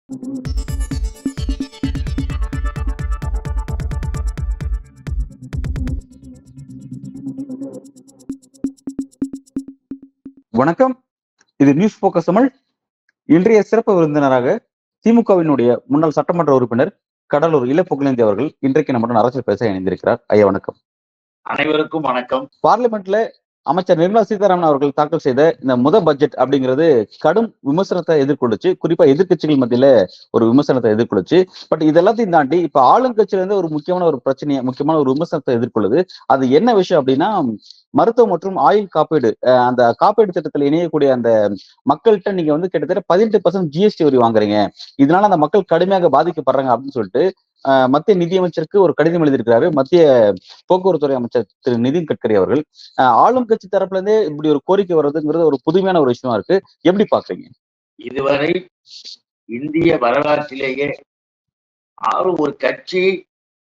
வணக்கம். இது news focus Tamil. இன்றைய சிறப்பு விருந்தினராக திமுகவினுடைய முன்னாள் சட்டமன்ற உறுப்பினர் கடலூர் இல புகழேந்தி அவர்கள் இன்றைக்கு நம்முடன் அரசியல் பேச இணைந்திருக்கிறார். ஐயா வணக்கம். அனைவருக்கும் வணக்கம். பார்லிமெண்ட்ல அமைச்சர் நிர்மலா சீதாராமன் அவர்கள் தாக்கல் செய்த இந்த பட்ஜெட் அப்படிங்கிறது கடும் விமர்சனத்தை எதிர்கொள்ளுச்சு. குறிப்பா எதிர்கட்சிகள் மத்தியில ஒரு விமர்சனத்தை எதிர்கொள்ளுச்சு. பட் இதெல்லாத்தையும் தாண்டி இப்ப ஆளுங்கட்சியில இருந்து ஒரு முக்கியமான ஒரு விமர்சனத்தை எதிர்கொள்ளுது. அது என்ன விஷயம் அப்படின்னா, மருத்துவம் மற்றும் ஆயுள் காப்பீடு, அந்த காப்பீடு திட்டத்தில் இணையக்கூடிய அந்த மக்கள்கிட்ட நீங்க கிட்டத்தட்ட 18% ஜிஎஸ்டி வரி வாங்குறீங்க, இதனால அந்த மக்கள் கடுமையாக பாதிக்கப்படுறாங்க அப்படின்னு சொல்லிட்டு மத்திய நிதியமைச்சருக்கு ஒரு கடிதம் எழுதியிருக்கிறாரு மத்திய போக்குவரத்துறை அமைச்சர் திரு நிதின் கட்கரி அவர்கள். ஆளும் கட்சி தரப்புல இருந்தே இப்படி ஒரு கோரிக்கை வர்றதுங்கிறது ஒரு புதுமையான ஒரு விஷயமா இருக்கு. எப்படி பாக்குறீங்க? இதுவரை இந்திய வரலாற்றிலேயே ஒரு கட்சி,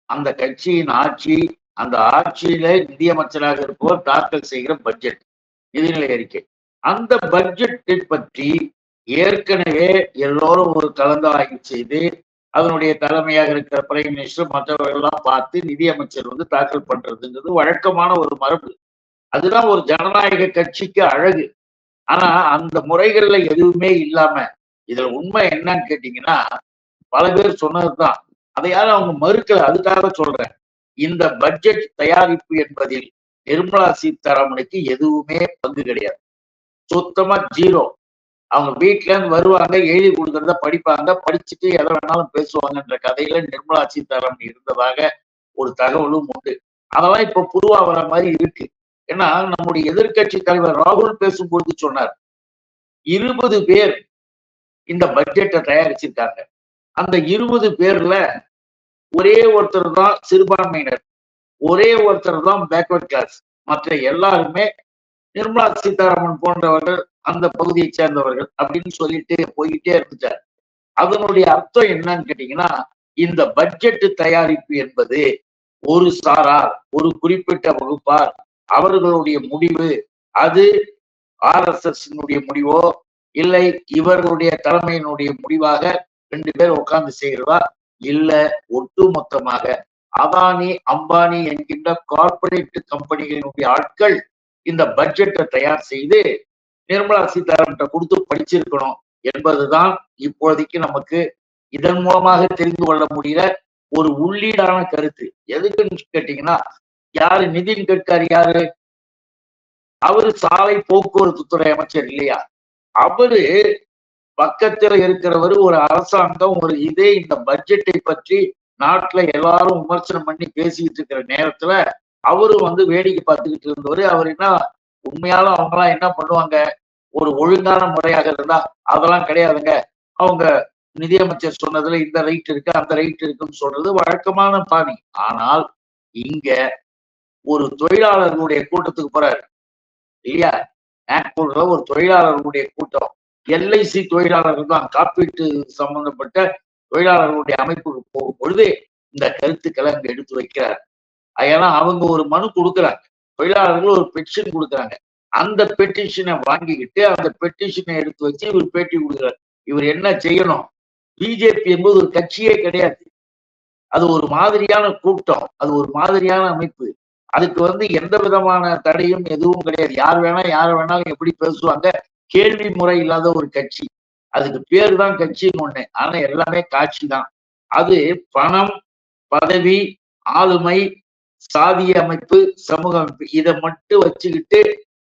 அந்த கட்சியின் ஆட்சி, அந்த ஆட்சியில நிதியமைச்சராக இருப்பவர் தாக்கல் செய்கிற பட்ஜெட், நிதிநிலை அறிக்கை, அந்த பட்ஜெட்டை பற்றி ஏற்கனவே எல்லோரும் ஒரு கலந்தாய்வு செய்து அதனுடைய தலைமையாக இருக்கிற பிரைம் மினிஸ்டர் மற்றவர்கள்லாம் பார்த்து நிதியமைச்சர் தாக்கல் பண்றதுங்கிறது வழக்கமான ஒரு மரபு. அதுதான் ஒரு ஜனநாயக கட்சிக்கு அழகு. ஆனா அந்த முறைகள்ல எதுவுமே இல்லாம, இதுல உண்மை என்னன்னு கேட்டீங்கன்னா, பல பேர் சொன்னதுதான், அதை யாரும் அவங்க மறுக்கல. அதுக்காக சொல்றேன், இந்த பட்ஜெட் தயாரிப்பு என்பதில் நிர்மலா சீதாராமனுக்கு எதுவுமே பங்கு கிடையாது. சுத்தமா ஜீரோ. அவங்க வீட்டுல இருந்து வருவாங்க, எழுதி கொடுக்கறத படிப்பாங்க, படிச்சுட்டு எதை வேணாலும் பேசுவாங்கன்ற கதையில நிர்மலா சீதாராமன் இருந்ததாக ஒரு தகவலும் உண்டு. அதெல்லாம் இப்ப புதுவா வர மாதிரி இருக்கு. ஏன்னா நம்முடைய எதிர்கட்சி தலைவர் ராகுல் பேசும்பொழுது சொன்னார், 20 பேர் இந்த பட்ஜெட்டை தயாரிச்சிருக்காங்க. அந்த 20 பேர்ல ஒரே ஒருத்தர் தான் சிறுபான்மையினர், ஒரே ஒருத்தர் தான் பேக்வர்ட் கிளாஸ், மற்ற எல்லாருமே நிர்மலா சீதாராமன் போன்றவர்கள் அந்த பகுதியை சேர்ந்தவர்கள் அப்படின்னு சொல்லிட்டு போய்கிட்டே இருந்துட்டார். அதனுடைய அர்த்தம் என்னன்னு கேட்டீங்கன்னா, இந்த பட்ஜெட் தயாரிப்பு என்பது ஒரு சாரார், ஒரு குறிப்பிட்ட வகுப்பார், அவர்களுடைய முடிவு, அது RSS முடிவோ இல்லை இவர்களுடைய தலைமையினுடைய முடிவாக 2 பேர் உட்கார்ந்து செய்கிறதா, இல்ல ஒட்டுமொத்தமாக அதானி அம்பானி என்கின்ற கார்பரேட் கம்பெனிகளினுடைய ஆட்கள் இந்த பட்ஜெட்டை தயார் செய்து நிர்மலா சீதாராமன் கொடுத்து படிச்சிருக்கணும் என்பதுதான் இப்போதைக்கு நமக்கு இதன் மூலமாக தெரிந்து கொள்ள முடிகிற ஒரு உள்ளீடான கருத்து. எதுக்குன்னு கேட்டீங்கன்னா, யாரு நிதின் கட்கரி? யாரு அவரு? சாலை போக்குவரத்து துறை அமைச்சர் இல்லையா? அவரு பக்கத்துல இருக்கிறவர் ஒரு அரசாங்கம், ஒரு இதே இந்த பட்ஜெட்டை பற்றி நாட்டுல எல்லாரும் விமர்சனம் பண்ணி பேசிக்கிட்டு இருக்கிற நேரத்துல அவரும் வேடிக்கை பார்த்துக்கிட்டு இருந்தவர். அவர் என்ன உண்மையாலும் அவங்கெல்லாம் என்ன பண்ணுவாங்க, ஒரு ஒழுங்கான முறையாக இருந்தா அதெல்லாம் கிடையாதுங்க, அவங்க நிதியமைச்சர் சொன்னதுல இந்த ரைட் இருக்கு அந்த ரைட் இருக்குன்னு சொல்றது வழக்கமான பாணி. ஆனால் இங்க ஒரு தொழிலாளர்களுடைய கூட்டத்துக்கு போறாரு இல்லையா, நாக்பூர்ல ஒரு தொழிலாளர்களுடைய கூட்டம், LIC தொழிலாளர்கள் தான், காப்பீட்டு சம்பந்தப்பட்ட தொழிலாளர்களுடைய அமைப்புக்கு போகும் பொழுது இந்த கருத்துக்களை அங்க எடுத்து வைக்கிறார். ஏன்னா அவங்க ஒரு மனு கொடுக்குறாங்க, தொழிலாளர்கள் ஒரு பெட்டிஷன் கொடுக்குறாங்க. அந்த பெட்டிஷனை வாங்கிக்கிட்டு அந்த பெட்டிஷனை எடுத்து வச்சு இவர் பேட்டி கொடுக்குறாரு. இவர் என்ன செய்யணும்? பிஜேபி என்பது ஒரு கட்சியே கிடையாது, அது ஒரு மாதிரியான கூட்டம், அது ஒரு மாதிரியான அமைப்பு. அதுக்கு எந்த விதமான தடையும் எதுவும் கிடையாது. யார் வேணாலும் எப்படி பேசுவாங்க, கேள்வி முறை இல்லாத ஒரு கட்சி. அதுக்கு பேரு தான் கட்சின்னு ஒண்ணு, ஆனா எல்லாமே காட்சி தான். அது பணம், பதவி, ஆளுமை, சாதிய அமைப்பு, சமூக அமைப்பு, இதை மட்டும் வச்சுக்கிட்டு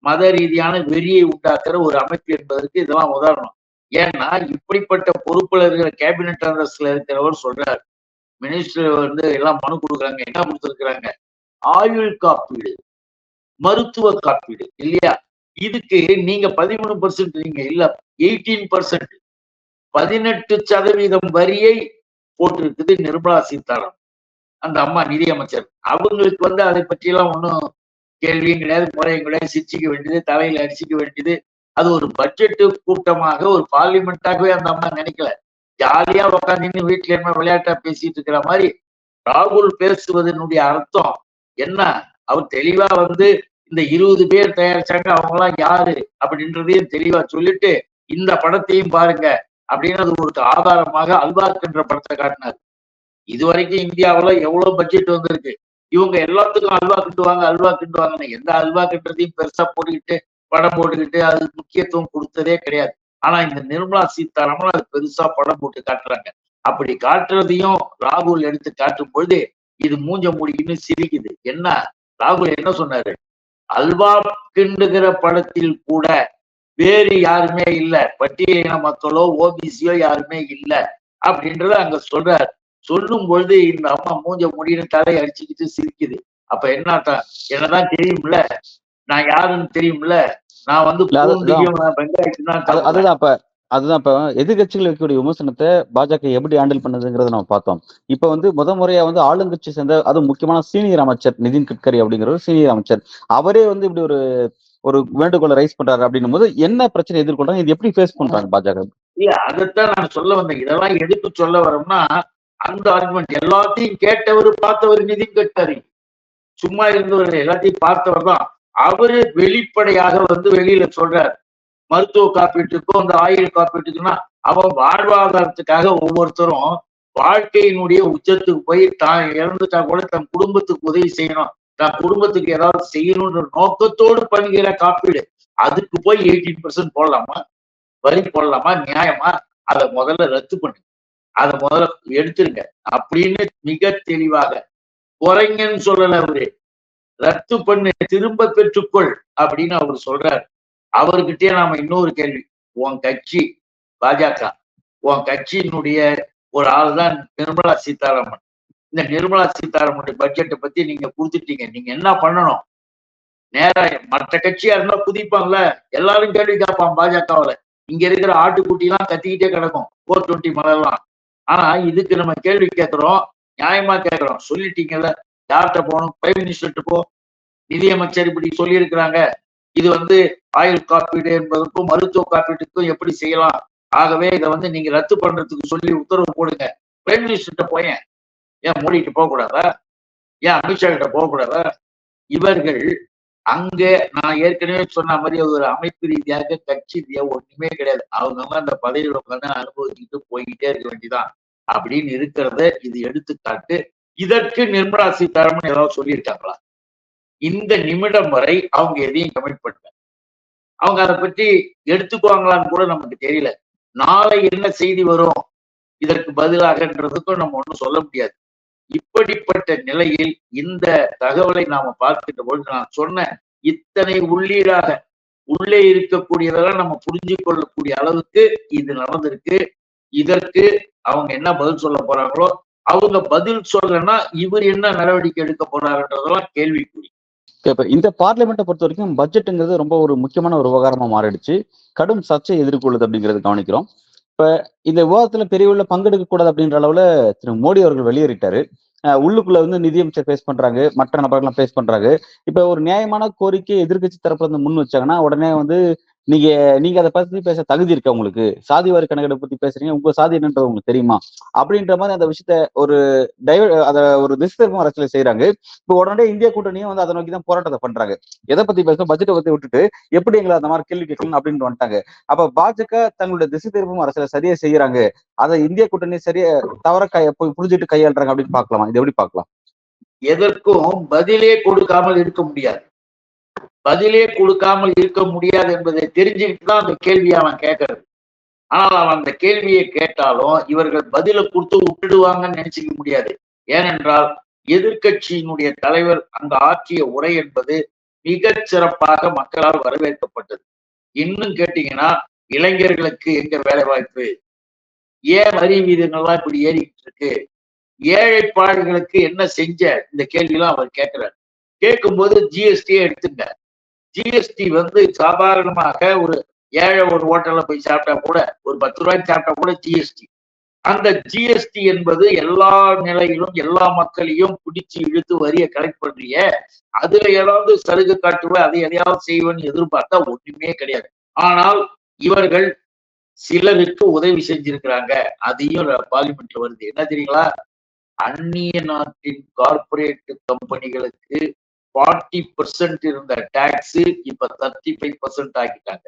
மத ரீதியான வெறியை உண்டாக்குற ஒரு அமைப்பு என்பதற்கு இதெல்லாம் உதாரணம். ஏன்னா இப்படிப்பட்ட பொறுப்புல இருக்கிற கேபினட் அந்தஸ்துல இருக்கிறவர் சொல்றாரு, மினிஸ்டர் எல்லாம் மனு கொடுக்குறாங்க, என்ன கொடுத்துருக்குறாங்க, ஆயுள் காப்பீடு, மருத்துவ காப்பீடு இல்லையா, இதுக்கு நீங்க 13% நீங்க இல்ல 18%, 18% வரியை போட்டிருக்குது நிர்மலா சீதாராமன், அந்த அம்மா நிதியமைச்சர். அவங்களுக்கு அதை பற்றியெல்லாம் ஒன்றும் கேள்வியும் கிடையாது, முறையும் கிடையாது, சிரிச்சிக்க வேண்டியது, தலையில அடிச்சுக்க வேண்டியது. அது ஒரு பட்ஜெட்டு கூட்டமாக, ஒரு பார்லிமெண்டாகவே அந்த அம்மா நினைக்கல. ஜாலியா உட்காந்து வீட்டுல என்ன விளையாட்டா பேசிட்டு இருக்கிற மாதிரி ராகுல் பேசுவதனுடைய அர்த்தம் என்ன? அவர் தெளிவா இந்த 20 பேர் தயாரிச்சாங்க, அவங்க எல்லாம் யாரு அப்படின்றதையும் தெளிவா சொல்லிட்டு, இந்த படத்தையும் பாருங்க, அப்படின்றது ஒரு ஆதாரமாக அல்வாக் என்ற படத்தை காட்டினார். இதுவரைக்கும் இந்தியாவுல எவ்வளவு பட்ஜெட் வந்திருக்கு. இவங்க எல்லாத்துக்கும் அல்வா கிட்டுவாங்க, அல்வா கிட்டுவாங்கன்னு எந்த அல்வா கிட்டுறதையும் பெருசா போட்டுக்கிட்டு படம் போட்டுக்கிட்டு அது முக்கியத்துவம் கொடுத்ததே கிடையாது. ஆனா இந்த நிர்மலா சீதாராமன் அது பெருசா படம் போட்டு காட்டுறாங்க. அப்படி காட்டுறதையும் ராகுல் எடுத்து காட்டும் பொழுது இது மூஞ்ச மூடிக்கின்னு சிரிக்குது. என்ன ராகுல் என்ன சொன்னாரு? அல்வா கிண்டுகிற படத்தில் கூட வேறு யாருமே இல்ல, பட்டியலின மக்களோ ஓபிசியோ யாருமே இல்ல அப்படின்றத அங்க சொல்றாரு. சொல்லும் பொழுது இந்த அம்மா மூஞ்ச முடின்னு தலையை அடிச்சுக்கிட்டு சிரிக்குது. அப்ப என்னதான் தெரியும்ல, நான் யாருன்னு தெரியும்ல, நான் வந்து பூண்டையும் வெங்காயத்தையும் தான் சாப்பிடுவேன். அதுதான் இப்ப எதிர்கட்சிகள் வைக்கக்கூடிய விமர்சனத்தை பாஜக எப்படி ஹேண்டில் பண்ணுதுங்கிறத நம்ம பார்த்தோம். இப்ப வந்து முறையா வந்து ஆளுங்கட்சி சேர்ந்த அதுவும் முக்கியமான சீனியர் அமைச்சர் நிதின் கட்கரி அப்படிங்கிற ஒரு சீனியர் அமைச்சர் அவரே வந்து இப்படி ஒரு ஒரு வேண்டுகோளை ரைஸ் பண்றாரு அப்படின்னும் போது என்ன பிரச்சனை எதிர்கொள்றாங்க, இது எப்படி ஃபேஸ் பண்றாங்க பாஜக? இல்ல அதைத்தான் நான் சொல்ல வந்தேன். இதெல்லாம் எதுக்கு சொல்ல வரோம்னா, அந்த ஆர்குமெண்ட் எல்லாத்தையும் கேட்டவர் பார்த்தவர் நிதின் கட்கரி. சும்மா இருந்தவர் எல்லாத்தையும் பார்த்தவர் தான். அவரு வெளிப்படையாக வந்து வெளியில சொல்றாரு. மருத்துவ காப்பீட்டுக்கும் அந்த ஆயுள் காப்பீட்டுக்குன்னா அவன் வாழ்வாதாரத்துக்காக ஒவ்வொருத்தரும் வாழ்க்கையினுடைய உச்சத்துக்கு போய் தான் இறந்துட்டா கூட தன் குடும்பத்துக்கு உதவி செய்யணும், தன் குடும்பத்துக்கு ஏதாவது செய்யணும்ன்ற நோக்கத்தோடு பண்ணுகிற காப்பீடு. அதுக்கு போய் 18% போடலாமா? வரி போடலாமா? நியாயமா? அதை முதல்ல ரத்து பண்ணுங்க, அதை முதல்ல எடுத்துருங்க அப்படின்னு மிக தெளிவாக. குறைங்கன்னு சொல்லல அவரு, ரத்து பண்ணு, திரும்ப பெற்றுக்கொள் அப்படின்னு அவர் சொல்றாரு. அவர்கிட்டயே நாம இன்னொரு கேள்வி, உன் கட்சி பாஜக, உன் கட்சியினுடைய ஒரு ஆள் தான் நிர்மலா சீதாராமன். இந்த நிர்மலா சீதாராமனுடைய பட்ஜெட்டை பத்தி நீங்க கொடுத்துட்டீங்க, நீங்க என்ன பண்ணணும்? நேரா மற்ற கட்சியா இருந்தா குதிப்பாங்கல்ல, எல்லாரும் கேள்வி கேட்பான் பாஜகவுல. இங்க இருக்கிற ஆட்டுக்குட்டி எல்லாம் கத்திக்கிட்டே கிடக்கும் 420 மலர்லாம். ஆனா இதுக்கு நம்ம கேள்வி கேட்கிறோம், நியாயமா கேட்கிறோம். சொல்லிட்டீங்கல்ல, யார்கிட்ட போகணும்? பிரைம் மினிஸ்டர்கிட்ட போ. நிதியமைச்சர் இப்படி சொல்லி இருக்கிறாங்க, இது வந்து ஆயுள் காப்பீடு என்பதற்கும் மருத்துவ காப்பீட்டுக்கும் எப்படி செய்யலாம், ஆகவே இதை வந்து நீங்க ரத்து பண்றதுக்கு சொல்லி உத்தரவு போடுங்க. பிரைம் மினிஸ்டர்கிட்ட போய் ஏன் மோடிட்டு போக கூடாதா? ஏன் அமித்ஷா கிட்ட போக கூடாதா? இவர்கள் அங்க நான் ஏற்கனவே சொன்ன மாதிரி ஒரு அமைப்பு ரீதியாக கட்சி ரீதியாக ஒண்ணுமே கிடையாது. அவங்க அந்த பதவியில உட்காந்து அனுபவிச்சுட்டு போய்கிட்டே இருக்க வேண்டியதான் அப்படின்னு இருக்கிறத இது எடுத்துக்காட்டு. இதற்கு நிர்மலா சீதாராமன் ஏதாவது சொல்லியிருக்காங்களா? இந்த நிமிடம் வரை அவங்க எதையும் கமிட் பண்ணல. அவங்க அதை பற்றி எடுத்துக்குவாங்களான்னு கூட நமக்கு தெரியல. நாளை என்ன செய்தி வரும் இதற்கு பதிலாகன்றதுக்கும் நம்ம ஒண்ணும் சொல்ல முடியாது. இப்படிப்பட்ட நிலையில் இந்த தகவலை நாம பார்க்கின்ற பொழுது நான் சொன்ன இத்தனை உள்ளீடாக உள்ளே இருக்கக்கூடியதெல்லாம் நம்ம புரிஞ்சு கொள்ளக்கூடிய அளவுக்கு இது நடந்திருக்கு. இதற்கு அவங்க என்ன பதில் சொல்ல போறாங்களோ, அவங்க பதில் சொல்லனா இவர் என்ன நடவடிக்கை எடுக்க போறாருன்றதெல்லாம் கேள்விக்குறி. இப்ப இந்த பார்லிமெண்ட்டை பொறுத்த வரைக்கும் பட்ஜெட்டுங்கிறது ரொம்ப ஒரு முக்கியமான ஒரு விவகாரமா மாறிடுச்சு. கடும் சர்ச்சை எதிர்கொள்ளுது அப்படிங்கிறது கவனிக்கிறோம். இப்ப இந்த விவாதத்துல பெரியவுள்ள பங்கெடுக்க கூடாது அப்படின்ற அளவுல திரு மோடி அவர்கள் வெளியேறிட்டாரு. உள்ளுக்குள்ள வந்து நிதியமைச்சர் பேஸ் பண்றாங்க, மற்ற நபர்கள்லாம் பேஸ் பண்றாங்க. இப்ப ஒரு நியாயமான கோரிக்கை எதிர்கட்சி தரப்புல இருந்து முன் வச்சாங்கன்னா உடனே வந்து நீங்க நீங்க அதை பத்தி பேச தகுதி இருக்கா உங்களுக்கு? சாதி வாரி கணக்கெடுப்பு பத்தி பேசுறீங்க, உங்க சாதி என்னன்றது உங்களுக்கு தெரியுமா? அப்படின்ற மாதிரி அந்த விஷயத்த ஒரு அத ஒரு திசை திருப்பும் அரசியலை செய்யறாங்க. இப்ப உடனே இந்திய கூட்டணியும் வந்து அதை நோக்கி தான் போராட்டத்தை பண்றாங்க. எதை பத்தி பேசணும்? பட்ஜெட்டை பத்தி விட்டுட்டு எப்படி எங்களை அந்த மாதிரி கேள்வி கேட்கணும் அப்படின்னு வந்துட்டாங்க. அப்ப பாஜக தங்களுடைய திசை திருப்பும் அரசியலை சரியா செய்யறாங்க, அதை இந்திய கூட்டணி சரியா தவற புரிஞ்சுட்டு கையாளுறாங்க அப்படின்னு பாக்கலாமா? இது எப்படி பாக்கலாம்? எதற்கும் பதிலே கொடுக்காமல் இருக்க முடியாது. பதிலே கொடுக்காமல் இருக்க முடியாது என்பதை தெரிஞ்சுக்கிட்டு தான் அந்த கேள்வியை அவன் கேட்கறது. ஆனால் அவன் அந்த கேள்வியை கேட்டாலும் இவர்கள் பதில கொடுத்து விட்டுடுவாங்கன்னு நினைச்சுக்க முடியாது. ஏனென்றால் எதிர்கட்சியினுடைய தலைவர் அங்க ஆற்றிய உரை என்பது மிக சிறப்பாக மக்களால் வரவேற்கப்பட்டது. இன்னும் கேட்டீங்கன்னா, இளைஞர்களுக்கு எங்க வேலை வாய்ப்பு, ஏன் வரி வீதங்கள்லாம் இப்படி ஏறிக்கிட்டு இருக்கு, ஏழைப்பாடுகளுக்கு என்ன செஞ்ச, இந்த கேள்வியெல்லாம் அவர் கேட்கிறார். கேட்கும்போது ஜிஎஸ்டியே எடுத்துங்க. ஜிஎஸ்டி வந்து சாதாரணமாக ஒரு ஏழை ஒரு ஹோட்டல்ல போய் சாப்பிட்டா கூட, ஒரு 10 ரூபாய்க்கு சாப்பிட்டா கூட ஜிஎஸ்டி. அந்த ஜிஎஸ்டி என்பது எல்லா நிலையிலும் எல்லா மக்களையும் பிடிச்சு இழுத்து வரிய கலெக்ட் பண்றிய, அதுல ஏதாவது சலுகை காட்டுவ, அதை எதையாவது செய்வேன்னு எதிர்பார்த்தா ஒண்ணுமே கிடையாது. ஆனால் இவர்கள் சிலருக்கு உதவி செஞ்சிருக்கிறாங்க. அதையும் பார்லிமெண்ட்ல வருது. என்ன தெரியுங்களா? அந்நிய நாட்டின் கார்பரேட் கம்பெனிகளுக்கு 40% இருந்த டாக்ஸ் இப்ப 35% ஆக்கிட்டாங்க.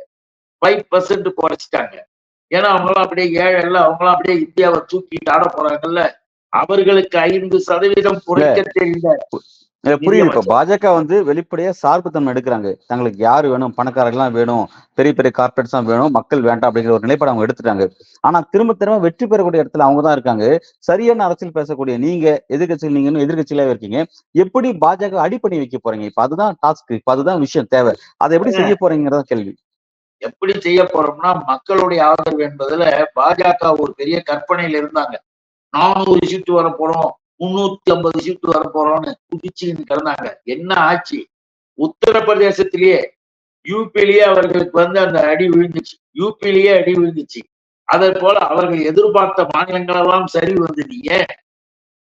5% குறைச்சிட்டாங்க. ஏன்னா அவங்களாம் அப்படியே ஏழை இல்ல, அவங்களாம் அப்படியே இந்தியாவை தூக்கிட்டு ஆட போறாங்கல்ல. அவர்களுக்கு 5% குறைக்க தெரிந்த புரியுது. இப்ப நிதியமைச்சர். பாஜக வந்து வெளிப்படையா சார்புத்தன்மை எடுக்கிறாங்க. தங்களுக்கு யாரு வேணும், பணக்காரர்கள்லாம் வேணும், பெரிய பெரிய கார்ப்பரேட்ஸ் தான் வேணும், மக்கள் வேண்டாம் அப்படிங்கிற ஒரு நிலைப்பாடு அவங்க எடுத்துட்டாங்க. ஆனா திரும்ப திரும்ப வெற்றி பெறக்கூடிய இடத்துல அவங்க தான் இருக்காங்க. சரியான அரசியல் பேசக்கூடிய நீங்க எதிர்க்கட்சிகள், நீங்க இன்னும் எதிர்க்கட்சியிலே இருக்கீங்க. எப்படி பாஜக அடிப்பணி வைக்க போறீங்க? இப்ப அதுதான் டாஸ்க். இப்ப அதுதான் விஷயம் தேவை. அதை எப்படி செய்ய போறீங்கிறதா கேள்வி. எப்படி செய்ய போறோம்னா, மக்களுடைய ஆதரவு என்பதுல பாஜக ஒரு பெரிய கற்பனையில இருந்தாங்க. 400 சீட்டு வர போறோம், 350 சீட்டு வர போறோம்னு குதிச்சுன்னு கிடந்தாங்க. என்ன ஆச்சு? உத்தரப்பிரதேசத்திலேயே, யூபிலேயே அவர்களுக்கு வந்து அந்த அடி விழுந்துச்சு. யூபிலேயே அடி விழுந்துச்சு. அதை போல அவர்கள் எதிர்பார்த்த மாநிலங்களெல்லாம் சரி வந்தது. ஏன்?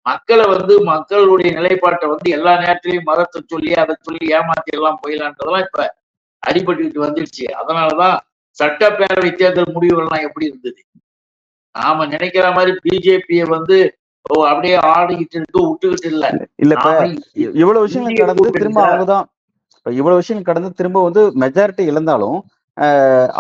மக்களை வந்து மக்களுடைய நிலைப்பாட்டை வந்து எல்லா நேரத்திலையும் மதத்தை சொல்லி அதை சொல்லி ஏமாத்தி எல்லாம் போயிடலான்றதெல்லாம் இப்ப அடிபட்டுக்கிட்டு வந்துடுச்சு. அதனாலதான் சட்டப்பேரவை தேர்தல் முடிவுகள்லாம் எப்படி இருந்தது? நாம நினைக்கிற மாதிரி பிஜேபியை வந்து அப்படியே ஆடிக்கிட்டு இருக்கு, விட்டுக்கிட்டு இல்ல. இல்ல இப்ப நாம இவ்வளவு விஷயங்கள் இந்திய கடந்து திரும்ப கூட்டணியில அவங்கதான் இப்ப இவ்வளவு விஷயங்கள் கடந்து திரும்ப வந்து மெஜாரிட்டி இழந்தாலும்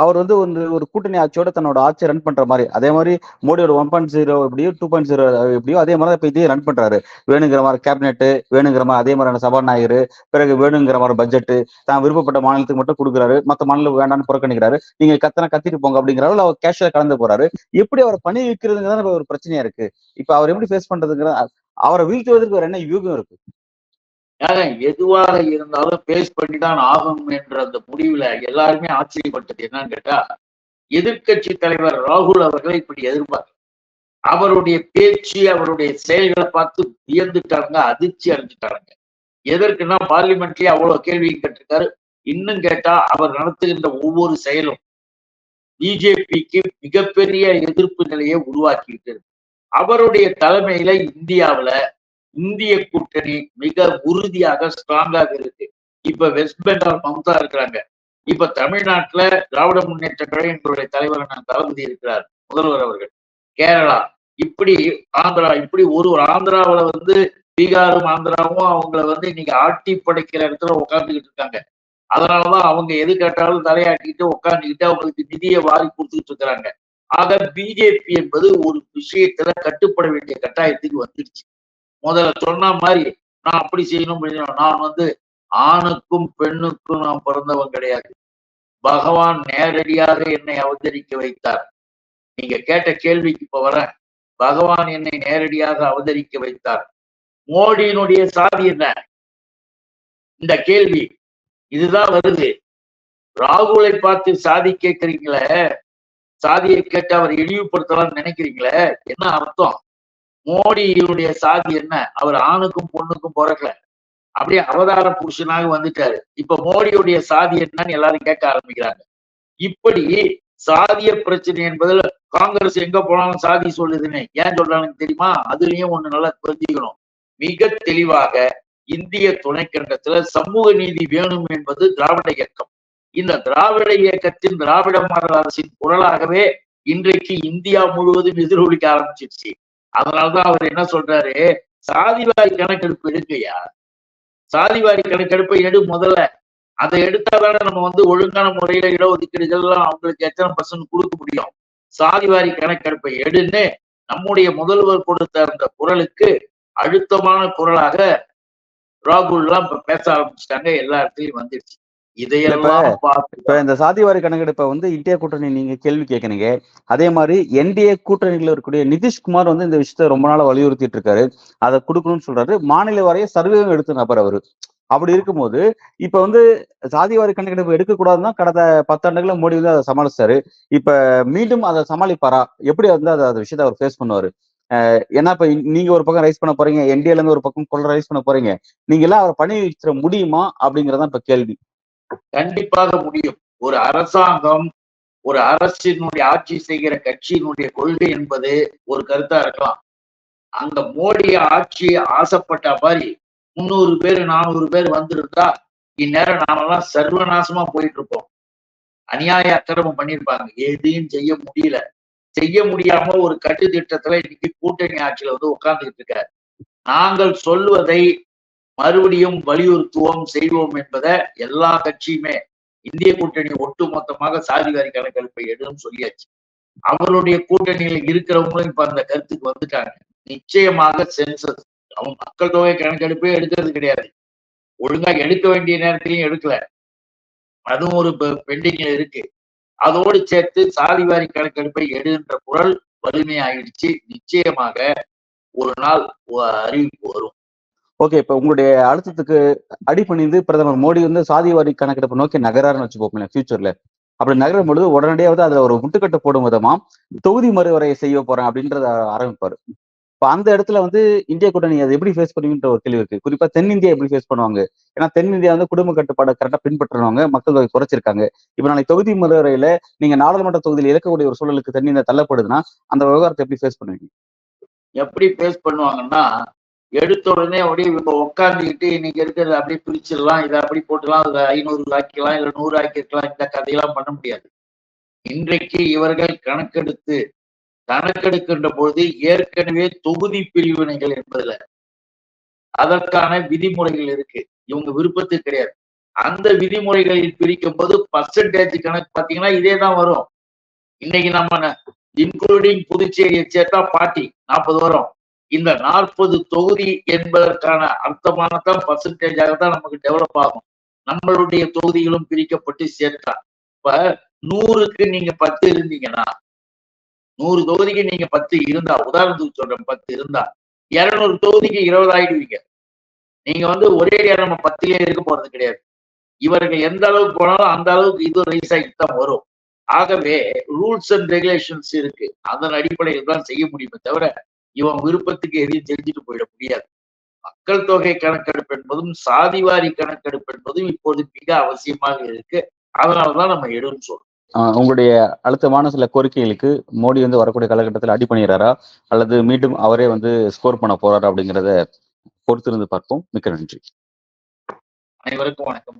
அவர் வந்து ஒரு கூட்டணி ஆட்சியோட தன்னோட ஆட்சியை ரன் பண்ற மாதிரி, அதே மாதிரி மோடியோட 1.0 எப்படியோ 2.0 எப்படியோ அதே மாதிரி இப்ப இதையும் ரன் பண்றாரு. வேணுங்கிற மாதிரி கேபினெட், வேணுங்கிற மாதிரி அதே மாதிரியான சபாநாயகர், பிறகு வேணுங்கிற மாதிரி பட்ஜெட் தான் விருப்பப்பட்ட மாநிலத்துக்கு மட்டும் கொடுக்குறாரு, மத்த மாநிலம் வேண்டாம்னு புறக்கணிக்கிறாரு. நீங்க கத்திட்டு போங்க அப்படிங்கிறாரு. அவர் கேஷுவலா கலந்து போறாரு. எப்படி அவரை பணி வைக்கிறதுங்கிறத ஒரு பிரச்சனையா இருக்கு. இப்ப அவர் எப்படி ஃபேஸ் பண்றதுங்கிற, அவரை வீழ்த்துவதற்கு வேற என்ன யூகம் இருக்கு? எதுவாக இருந்தாலும் பேஸ் பண்ணிதான் ஆகணும் என்ற அந்த முடிவுல எல்லாருமே ஆச்சரியப்பட்டது என்னன்னு கேட்டா, எதிர்கட்சி தலைவர் ராகுல் அவர்களை இப்படி எதிர்பார்க்க, அவருடைய பேச்சு, அவருடைய செயல்களை பார்த்து வியந்துட்டாங்க, அதிர்ச்சி அடைஞ்சிட்டாங்க. எதற்குன்னா பார்லிமெண்ட்லயே அவ்வளவு கேள்வி கேட்டிருக்காரு. இன்னும் கேட்டா அவர் நடத்துகின்ற ஒவ்வொரு செயலும் பிஜேபிக்கு மிகப்பெரிய எதிர்ப்பு நிலையை உருவாக்கிட்டு இருக்கு. அவருடைய தலைமையில இந்தியாவுல இந்திய கூட்டணி மிக உறுதியாக ஸ்ட்ராங்காக இருக்கு. இப்ப வெஸ்ட் பெங்கால் மம்தா இருக்கிறாங்க. இப்ப தமிழ்நாட்டுல திராவிட முன்னேற்ற கழகங்களுடைய தலைவர் தளபதி இருக்கிறார், முதல்வர் அவர்கள். கேரளா இப்படி, ஆந்திரா இப்படி, ஒரு ஆந்திராவில வந்து பீகாரும் ஆந்திராவும் அவங்களை வந்து இன்னைக்கு ஆட்டி படைக்கிற இடத்துல உட்காந்துக்கிட்டு இருக்காங்க. அதனாலதான் அவங்க எது கேட்டாலும் தலையாட்டிட்டு உட்காந்துக்கிட்டு அவங்களுக்கு நிதியை வாரி கொடுத்துட்டு இருக்கிறாங்க. ஆக பிஜேபி என்பது ஒரு விஷயத்துல கட்டுப்பட வேண்டிய கட்டாயத்துக்கு வந்துருச்சு. முதல்ல சொன்ன மாதிரி நான் அப்படி செய்யணும், நான் வந்து ஆணுக்கும் பெண்ணுக்கும் நான் பிறந்தவன் கிடையாது. பகவான் நேரடியாக என்னை அவதரிக்க வைத்தார். நீங்க கேட்ட கேள்விக்கு இப்ப வரேன். பகவான் என்னை நேரடியாக அவதரிக்க வைத்தார். மோடியினுடைய சாதி என்ன? இந்த கேள்வி இதுதான் வருது. ராகுலை பார்த்து சாதி கேட்கறீங்களே, சாதியை கேட்டு அவர் இழிவுபடுத்தலாம்னு நினைக்கிறீங்களே, என்ன அர்த்தம்? மோடியினுடைய சாதி என்ன? அவர் ஆணுக்கும் பொண்ணுக்கும் பிறக்கல, அப்படியே அவதார புருஷனாக வந்துட்டாரு. இப்ப மோடியுடைய சாதி என்னன்னு எல்லாரும் கேட்க ஆரம்பிக்கிறாங்க. இப்படி சாதிய பிரச்சனை என்பதில் காங்கிரஸ் எங்க போனாலும் சாதி சொல்லுதுன்னு ஏன் சொல்றாங்கன்னு தெரியுமா? அதுலயும் ஒண்ணு நல்லா தெரிஞ்சுக்கணும். மிக தெளிவாக இந்திய துணைக்கண்டத்துல சமூக நீதி வேணும் என்பது திராவிட இயக்கம். இந்த திராவிட இயக்கத்தின் திராவிட மாடல் அரசின் குரலாகவே இன்றைக்கு இந்தியா முழுவதும் எதிரொலிக்க ஆரம்பிச்சிருச்சு. அதனாலதான் அவர் என்ன சொல்றாரு, சாதிவாரி கணக்கெடுப்பு எடுக்கையா, சாதிவாரி கணக்கெடுப்பை எடு முதல்ல. அதை எடுத்தாதானே நம்ம வந்து ஒழுங்கான முறையில இடஒதுக்கீடுகள்லாம் அவங்களுக்கு எத்தனை % கொடுக்க முடியும். சாதிவாரி கணக்கெடுப்பை எடுன்னு நம்முடைய முதல்வர் கொடுத்த அந்த குரலுக்கு அழுத்தமான குரலாக ராகுல் எல்லாம் பேச ஆரம்பிச்சிட்டாங்க. எல்லா இடத்துலயும் வந்துருச்சு. இதையெல்லாம் இப்ப இந்த சாதிவாரி கணக்கெடுப்பை வந்து இந்தியா கூட்டணி நீங்க கேள்வி கேட்கறீங்க. அதே மாதிரி என்டிஏ கூட்டணியில் இருக்கக்கூடிய நிதிஷ்குமார் வந்து இந்த விஷயத்த ரொம்ப நாளா வலியுறுத்திட்டு இருக்காரு. அதை கொடுக்கணும்னு சொல்றாரு. மாநில வாரிய சர்வே எடுத்த நபர் அவரு. அப்படி இருக்கும்போது இப்ப வந்து சாதிவாரி கணக்கெடுப்பு எடுக்கக்கூடாதுன்னா கடந்த 10 ஆண்டுகள மோடி வந்து அதை சமாளிச்சாரு. இப்ப மீண்டும் அதை சமாளிப்பாரா? எப்படி வந்து அந்த விஷயத்த அவர் ஃபேஸ் பண்ணுவாரு? ஏன்னா இப்ப நீங்க ஒரு பக்கம் ரைஸ் பண்ண போறீங்க, என்டிஏல இருந்து ஒரு பக்கம் கொள்ள ரைஸ் பண்ண போறீங்க. நீங்க எல்லாம் அவரை பணி வச்சிட முடியுமா அப்படிங்கறதான் இப்ப கேள்வி. கண்டிப்பாக முடியும். ஒரு அரசாங்கம், ஒரு அரசினுடைய ஆட்சி செய்கிற கட்சியினுடைய கொள்கை என்பது ஒரு கருத்தா இருக்கலாம். அங்க மோடி ஆட்சி ஆசைப்பட்ட மாதிரி 300 பேர் 400 பேர் வந்திருந்தா இந்நேரம் நாமெல்லாம் சர்வநாசமா போயிட்டு இருப்போம். அநியாய அக்கிரமம் பண்ணியிருப்பாங்க. எதையும் செய்ய முடியல. செய்ய முடியாம ஒரு கட்டு திட்டத்துல இன்னைக்கு கூட்டணி ஆட்சியில வந்து உட்கார்ந்துகிட்டு இருக்காரு. நாங்கள் சொல்வதை மறுபடியும் வலியுறுத்துவோம், செய்வோம் என்பதை எல்லா கட்சியுமே இந்திய கூட்டணி ஒட்டுமொத்தமாக சாதிவாரி கணக்கெடுப்பை எடுன்னு சொல்லியாச்சு. அவருடைய கூட்டணியில இருக்கிறவங்களும் இப்ப அந்த கருத்துக்கு வந்துட்டாங்க. நிச்சயமாக சென்சஸ் அவங்க மக்கள் தொகை கணக்கெடுப்பே எடுக்கிறது கிடையாது. ஒழுங்கா எடுக்க வேண்டிய நேரத்திலையும் எடுக்கல. அதுவும் ஒரு பெண்டிங்ல இருக்கு. அதோடு சேர்த்து சாதிவாரி கணக்கெடுப்பை எடுன்ற குரல் வலிமையாயிடுச்சு. நிச்சயமாக ஒரு நாள் அறிவிப்பு வரும். ஓகே, இப்ப உங்களுடைய அழுத்தத்துக்கு அடிபணிந்து பிரதமர் மோடி வந்து சாதிவாரி கணக்கெடுப்பு நோக்கி நகராருன்னு வச்சுக்கோங்களேன் ஃபியூச்சர்ல. அப்படி நகரும் பொழுது உடனடியாவது அதுல ஒரு முட்டுக்கட்டை போடும் விதமா தொகுதி மறுவரையை செய்ய போறேன் அப்படின்றத ஆரம்பிப்பாரு. இப்ப அந்த இடத்துல வந்து இந்திய கூட்டணி அதை எப்படி ஃபேஸ் பண்ணுவீங்கன்ற ஒரு கேள்வி இருக்கு. குறிப்பா தென்னிந்தியா எப்படி ஃபேஸ் பண்ணுவாங்க? ஏன்னா தென்னிந்தியா வந்து குடும்ப கட்டுப்பாடை கரெக்டா பின்பற்றுறவங்க, மக்கள் தொகை குறைச்சிருக்காங்க. இப்ப நாளைக்கு தொகுதி மறுவரையில நீங்க நாடாளுமன்ற தொகுதியில் இழக்கக்கூடிய ஒரு சூழலுக்கு தென்னிந்தியா தள்ளப்படுதுன்னா அந்த விவகாரத்தை எப்படி ஃபேஸ் பண்ணுவீங்க? எப்படி ஃபேஸ் பண்ணுவாங்கன்னா, எடுத்த உடனே அப்படியே இவங்க உட்கார்ந்துக்கிட்டு இன்னைக்கு இருக்கிறத அப்படியே பிரிச்சிடலாம், இதை அப்படி போட்டுலாம், அதை 500 ஆக்கிக்கலாம், இல்ல 100 ஆக்கிக்கலாம், இந்த கதையெல்லாம் பண்ண முடியாது. இன்றைக்கு இவர்கள் கணக்கெடுக்கின்ற பொழுது ஏற்கனவே தொகுதி பிரிவினைகள் என்பதுல அதற்கான விதிமுறைகள் இருக்கு. இவங்க விருப்பத்துக்கு கிடையாது. அந்த விதிமுறைகளில் பிரிக்கும் போது பர்சன்டேஜ் கணக்கு பாத்தீங்கன்னா இதே தான் வரும். இன்னைக்கு நம்ம இன்க்ளூடிங் புதுச்சேரியை சேர்த்தா 40 வரும். இந்த 40 தொகுதி என்பதற்கான அர்த்தமானதான் பர்சன்டேஜாக தான் நமக்கு டெவலப் ஆகும். நம்மளுடைய தொகுதிகளும் பிரிக்கப்பட்டு சேர்த்தா. இப்ப 100க்கு நீங்க 10 இருந்தீங்கன்னா 100 தொகுதிக்கு நீங்க 10 இருந்தா, உதாரணத்துக்கு சொல்றேன் 10 இருந்தா 200 தொகுதிக்கு 20 ஆயிடுவீங்க. நீங்க வந்து ஒரே நம்ம 10லயே இருக்க போறது கிடையாது. இவர்கள் எந்த அளவுக்கு போனாலும் அந்த அளவுக்கு இது ரைஸ் ஆகிட்டு தான் வரும். ஆகவே ரூல்ஸ் அண்ட் ரெகுலேஷன்ஸ் இருக்கு. அதன் அடிப்படையில் தான் செய்ய முடியுமே தவிர இவன் விருப்பத்துக்கு எதையும் செஞ்சுட்டு போயிட முடியாது. மக்கள் தொகை கணக்கெடுப்பு என்பதும் சாதிவாரி கணக்கெடுப்பு என்பதும் இப்போது மிக அவசியமாக இருக்கு. அதனாலதான் நம்ம எடுன்னு சொல்றோம். உங்களுடைய அழுத்தமான சில கோரிக்கைகளுக்கு மோடி வந்து வரக்கூடிய காலகட்டத்தில் அடி பண்ணிடுறாரா அல்லது மீண்டும் அவரே வந்து ஸ்கோர் பண்ண போறாரா அப்படிங்கிறத பொறுத்திருந்து பார்ப்போம். மிக்க நன்றி. அனைவருக்கும் வணக்கம்.